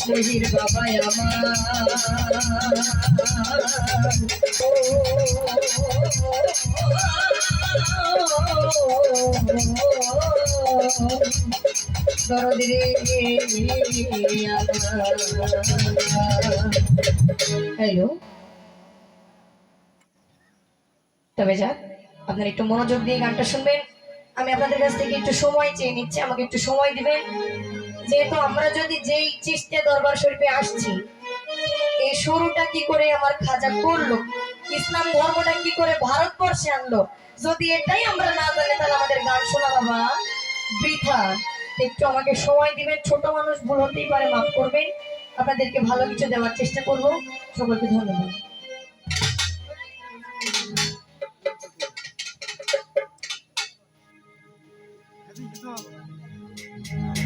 শহীদ বাবা হ্যালো, তবে যাক আপনারা একটু মনোযোগ দিয়ে গানটা শুনবেন। আমি আপনাদের কাছ থেকে একটু সময় চেয়ে নিচ্ছি, আমাকে একটু সময় দিবেন। যেহেতু আমরা যদি যেই চিস্তিয়া দরবার শরীফে আসছি, এই শুরুটা কি করে আমার খাজা করলো, ইসলাম ধর্মটা কি করে ভারতবর্ষে আনলো, যদি এটাই আমরা না জানি তাহলে আমাদের গান শোনা বাবা বৃথা। একটু আমাকে সময় দিবেন, ছোট মানুষ, ভুল হতেই পারে, মাফ করবেন। আপনাদেরকে ভালো কিছু দেওয়ার চেষ্টা করব। সকলকে ধন্যবাদ। Thank you.